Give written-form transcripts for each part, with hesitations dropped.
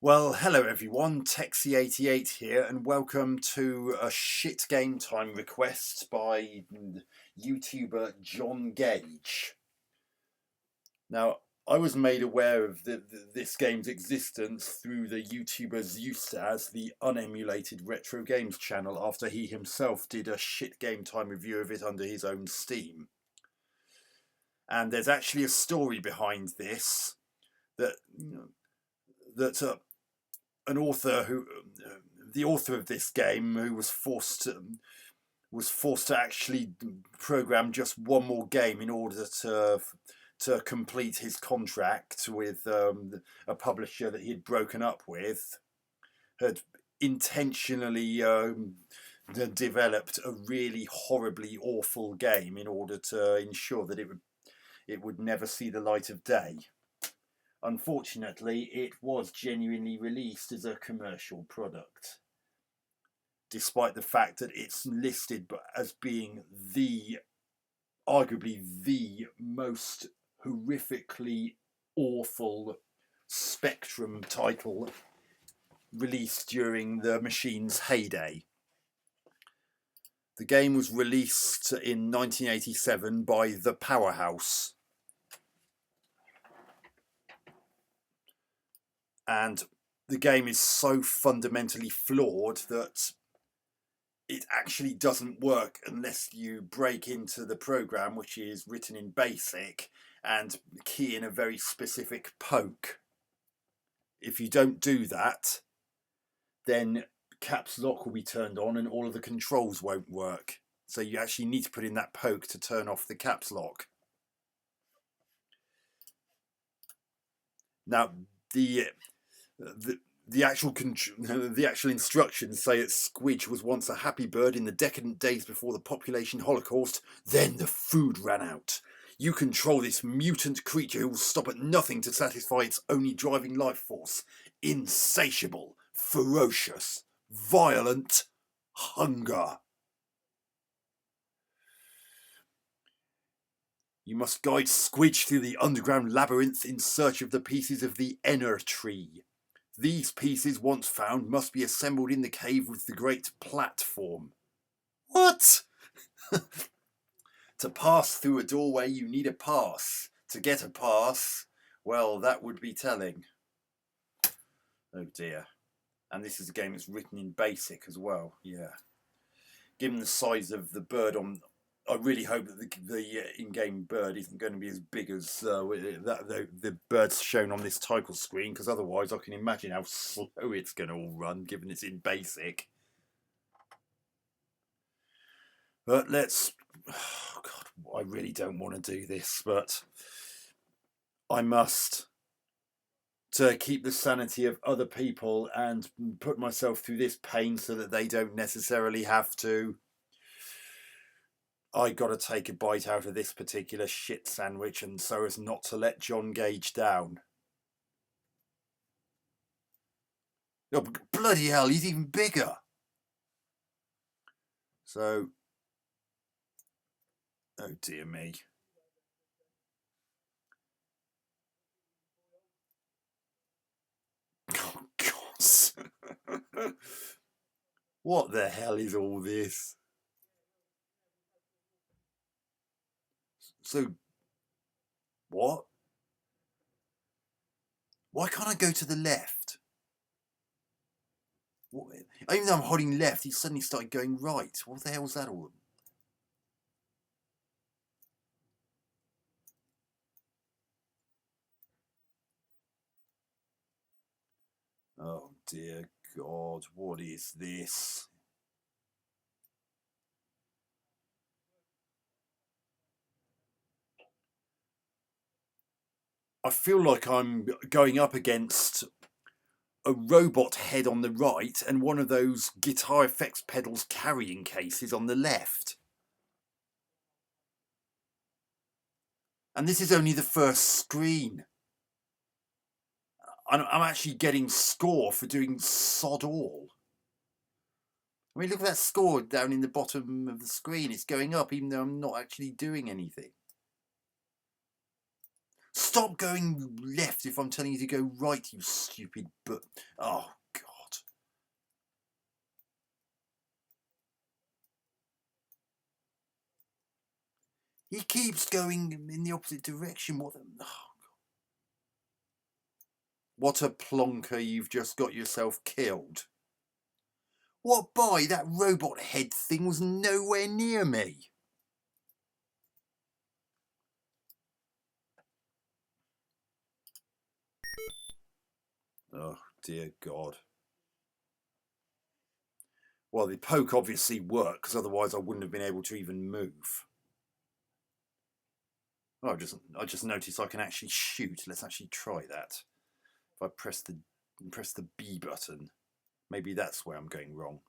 Well, hello everyone, Texie88 here, and welcome to a shit game time request by YouTuber John Gage. Now, I was made aware of this game's existence through the YouTuber's use as the unemulated retro games channel after he himself did a shit game time review of it under his own steam. And there's actually a story behind this that an author the author of this game, who was forced to actually program just one more game in order to complete his contract with a publisher that he had broken up with, had intentionally developed a really horribly awful game in order to ensure that it would never see the light of day. Unfortunately, it was genuinely released as a commercial product, despite the fact that it's listed as being arguably the most horrifically awful Spectrum title released during the machine's heyday. The game was released in 1987 by The Powerhouse. And the game is so fundamentally flawed that it actually doesn't work unless you break into the program, which is written in BASIC, and key in a very specific poke. If you don't do that, then caps lock will be turned on and all of the controls won't work. So you actually need to put in that poke to turn off the caps lock. Now, the actual instructions say that SQIJ was once a happy bird in the decadent days before the population holocaust. Then the food ran out. You control this mutant creature who will stop at nothing to satisfy its only driving life force: insatiable, ferocious, violent hunger. You must guide SQIJ through the underground labyrinth in search of the pieces of the Enner tree. These pieces, once found, must be assembled in the cave with the great platform. What? To pass through a doorway, you need a pass. To get a pass, well, that would be telling. Oh dear. And this is a game that's written in BASIC as well, yeah. Given the size of the bird I really hope that the in-game bird isn't going to be as big as the birds shown on this title screen, because otherwise I can imagine how slow it's going to all run, given it's in BASIC. But oh God, I really don't want to do this, but I must, to keep the sanity of other people and put myself through this pain so that they don't necessarily have to. I got to take a bite out of this particular shit sandwich, and so as not to let John Gage down. Oh, bloody hell, he's even bigger. So, oh dear me. Oh, God. What the hell is all this? So, what? Why can't I go to the left? What? Even though I'm holding left, he suddenly started going right. What the hell was that all? Oh dear God, what is this? I feel like I'm going up against a robot head on the right and one of those guitar effects pedals carrying cases on the left. And this is only the first screen. I'm actually getting score for doing sod all. I mean, look at that score down in the bottom of the screen. It's going up even though I'm not actually doing anything. Stop going left if I'm telling you to go right, you stupid but... Oh, God. He keeps going in the opposite direction. What the... Oh, what a plonker, you've just got yourself killed. What by? That robot head thing was nowhere near me. Oh, dear God. Well, the poke obviously worked, because otherwise I wouldn't have been able to even move. Oh, I just noticed I can actually shoot. Let's actually try that. If I press the B button, maybe that's where I'm going wrong.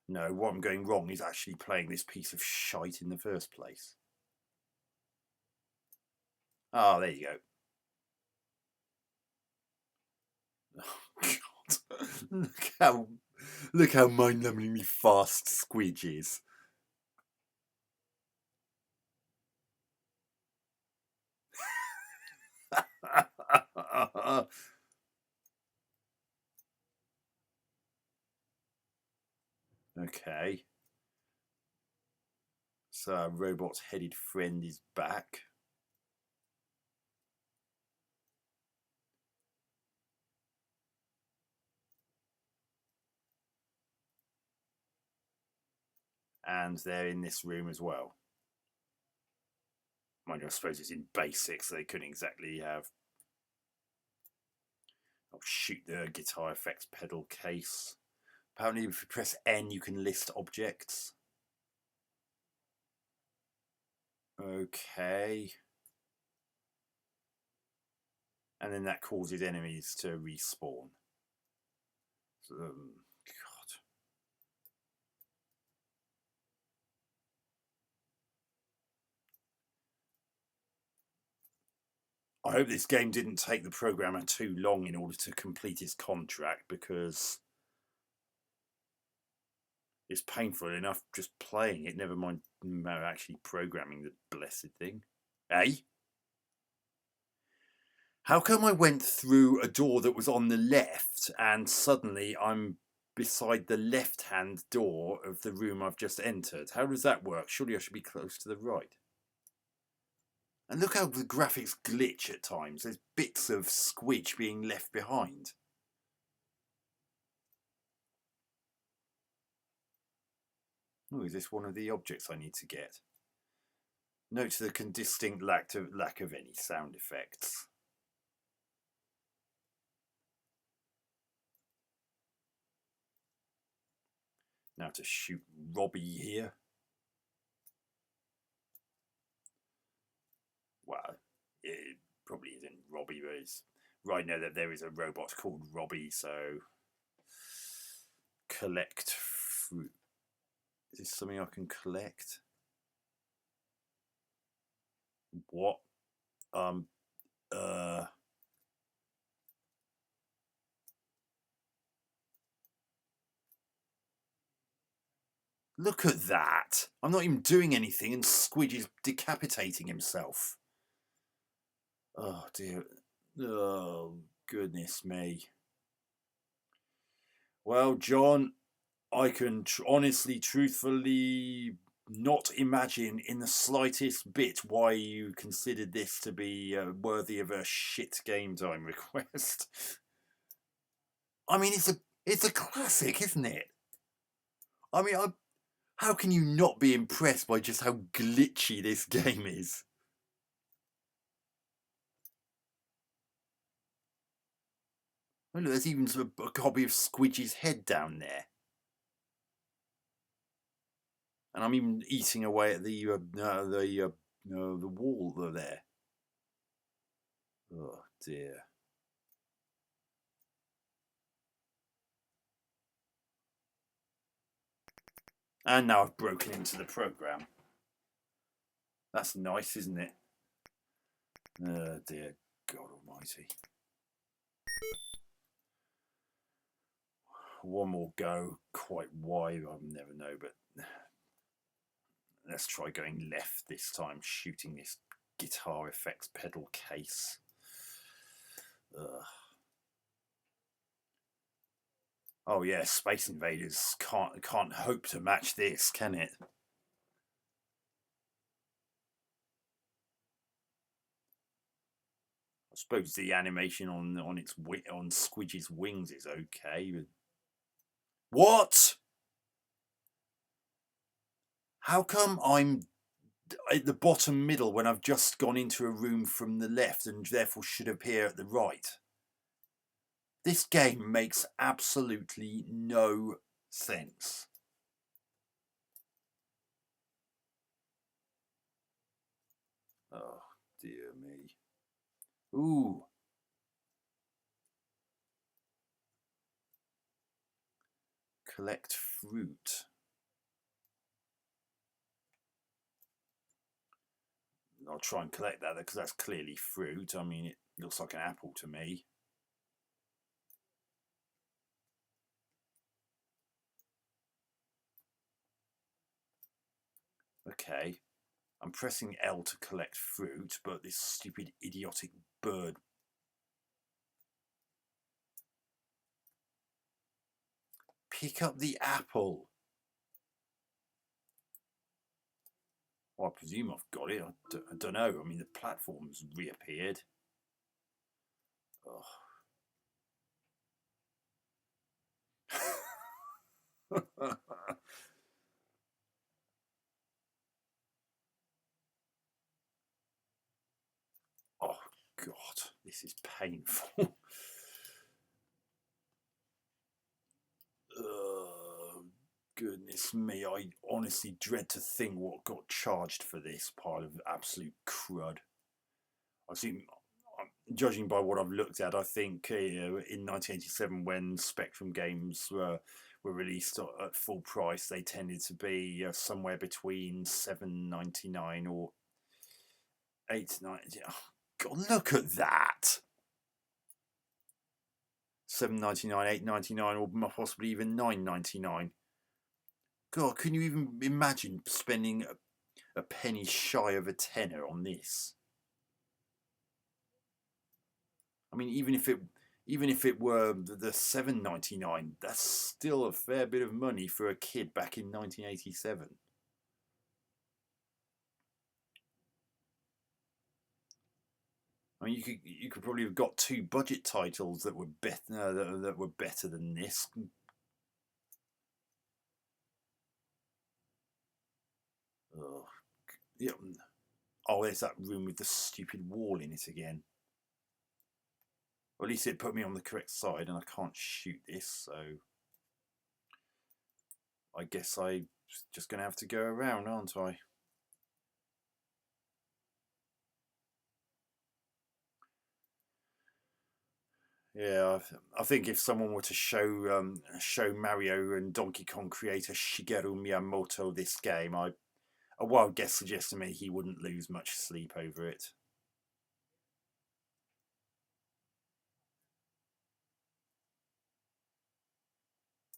No, what I'm going wrong is actually playing this piece of shite in the first place. Oh, there you go. Oh, God. Look how mind-numbingly fast SQIJ is. Okay. So our robot's headed friend is back. And they're in this room as well. Mind you, I suppose it's in basic, so they couldn't exactly have... Oh, shoot, the guitar effects pedal case. Apparently if you press N you can list objects. Okay. And then that causes enemies to respawn. So, God. I hope this game didn't take the programmer too long in order to complete his contract, because it's painful enough just playing it, never mind actually programming the blessed thing. Eh? How come I went through a door that was on the left and suddenly I'm beside the left-hand door of the room I've just entered? How does that work? Surely I should be close to the right. And look how the graphics glitch at times. There's bits of SQIJ being left behind. Oh, is this one of the objects I need to get? Note the distinct lack of any sound effects. Now to shoot Robbie here. Well, it probably isn't Robbie, but it's right now that there is a robot called Robbie, so collect fruit. Is this something I can collect? What? Look at that! I'm not even doing anything and SQIJ is decapitating himself. Oh dear. Oh, goodness me. Well, John, I can honestly, truthfully not imagine in the slightest bit why you considered this to be worthy of a shit game time request. I mean, it's a classic, isn't it? I mean, how can you not be impressed by just how glitchy this game is? Oh, look, there's even a copy of SQIJ's head down there. And I'm even eating away at the wall there. Oh dear. And now I've broken into the program. That's nice, isn't it? Oh dear God almighty. One more go. Quite why, I'll never know, but let's try going left this time, shooting this guitar effects pedal case. Ugh. Oh yeah, Space Invaders can't hope to match this, can it? I suppose the animation on SQIJ's wings is okay. But... What? How come I'm at the bottom middle when I've just gone into a room from the left and therefore should appear at the right? This game makes absolutely no sense. Oh, dear me. Ooh. Collect fruit. I'll try and collect that because that's clearly fruit. I mean, it looks like an apple to me. Okay. I'm pressing L to collect fruit, but this stupid idiotic bird. Pick up the apple. Well, I presume I've got it. I don't know. I mean, the platform's reappeared. Oh. Oh, God. This is painful. Goodness me, I honestly dread to think what got charged for this pile of absolute crud. I think, judging by what I've looked at, I think in 1987 when Spectrum games were released at full price, they tended to be somewhere between $7.99 or $8.99. Oh, God, look at that! $7.99, $8.99, or possibly even $9.99. God, can you even imagine spending a penny shy of a tenner on this? I mean, even if it were the $7.99, that's still a fair bit of money for a kid back in 1987. I mean, you could probably have got two budget titles that were better than this. Oh, yeah. Oh, there's that room with the stupid wall in it again. Or at least it put me on the correct side, and I can't shoot this, so I guess I'm just going to have to go around, aren't I? Yeah, I think if someone were to show Mario and Donkey Kong creator Shigeru Miyamoto this game, a wild guess suggests to me he wouldn't lose much sleep over it.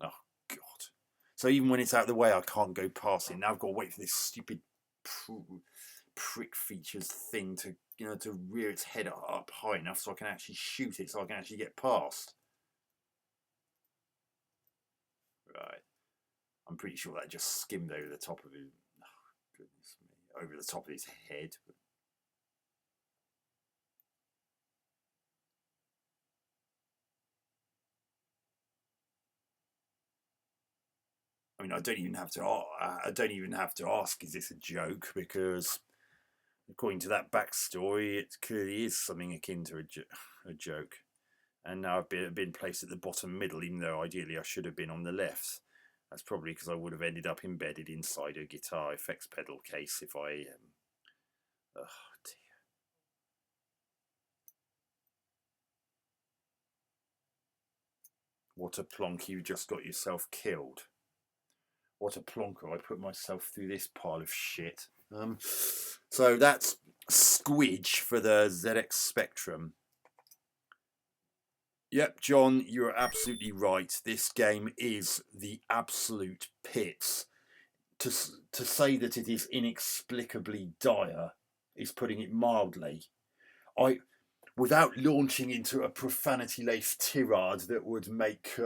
Oh, God. So even when it's out of the way, I can't go past it. Now I've got to wait for this stupid prick features thing to to rear its head up high enough so I can actually shoot it, so I can actually get past. Right. I'm pretty sure that just skimmed over the top of his... Oh, goodness me. Over the top of his head. I mean, I don't even have to ask, is this a joke? Because according to that backstory, it clearly is something akin to a joke. And now I've been placed at the bottom middle, even though ideally I should have been on the left. That's probably because I would have ended up embedded inside a guitar effects pedal case if I... oh, dear. What a plonk, you just got yourself killed. What a plonker, I put myself through this pile of shit. So that's SQIJ for the ZX Spectrum. Yep, John, you're absolutely right. This game is the absolute pits. To say that it is inexplicably dire is putting it mildly. I, without launching into a profanity-laced tirade that would make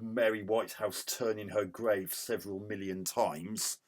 Mary Whitehouse turn in her grave several million times,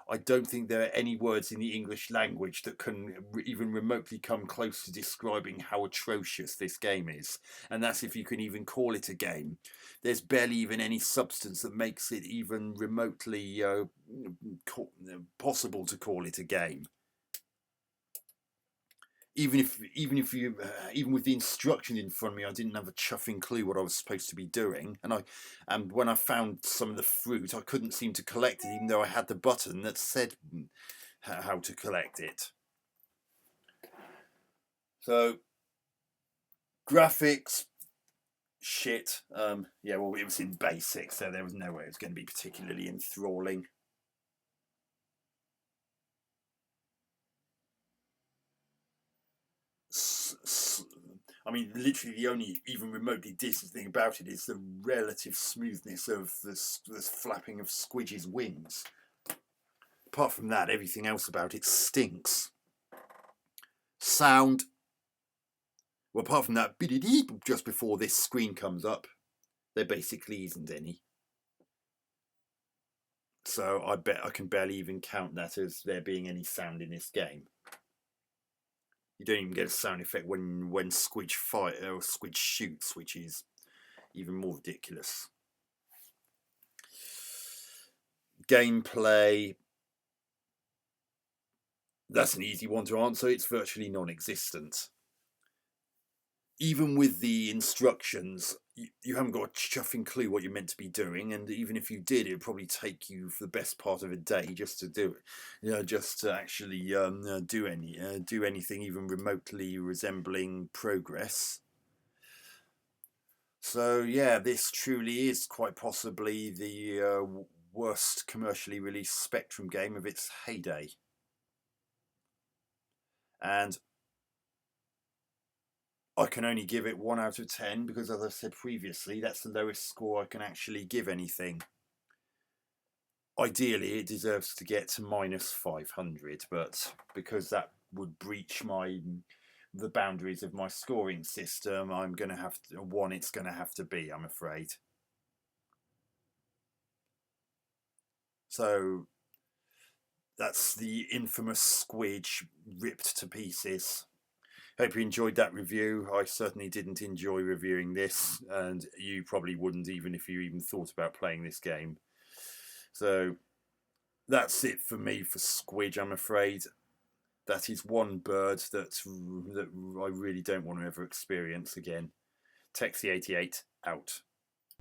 I don't think there are any words in the English language that can even remotely come close to describing how atrocious this game is. And that's if you can even call it a game. There's barely even any substance that makes it even remotely possible to call it a game. Even with the instructions in front of me, I didn't have a chuffing clue what I was supposed to be doing. And when I found some of the fruit, I couldn't seem to collect it, even though I had the button that said how to collect it. So, graphics, shit. Yeah, well, it was in basic, so there was no way it was going to be particularly enthralling. I mean, literally the only even remotely decent thing about it is the relative smoothness of this flapping of SQIJ's wings. Apart from that, everything else about it stinks. Sound. Well, apart from that, just before this screen comes up, there basically isn't any. So I bet I can barely even count that as there being any sound in this game. You don't even get a sound effect when SQIJ fight or SQIJ shoots, which is even more ridiculous. Gameplay. That's an easy one to answer. It's virtually non-existent. Even with the instructions, you haven't got a chuffing clue what you're meant to be doing, and even if you did, it would probably take you for the best part of a day just to do it. Just to actually do anything even remotely resembling progress. So yeah, this truly is quite possibly the worst commercially released Spectrum game of its heyday. And I can only give it 1 out of 10 because, as I said previously, that's the lowest score I can actually give anything. Ideally, it deserves to get to -500, but because that would breach the boundaries of my scoring system, I'm going to have to, one, it's going to have to be, I'm afraid. So that's the infamous SQIJ ripped to pieces. Hope you enjoyed that review. I certainly didn't enjoy reviewing this, and you probably wouldn't even if you even thought about playing this game. So that's it for me for SQIJ, I'm afraid. That is one bird that I really don't want to ever experience again. Texie88 out.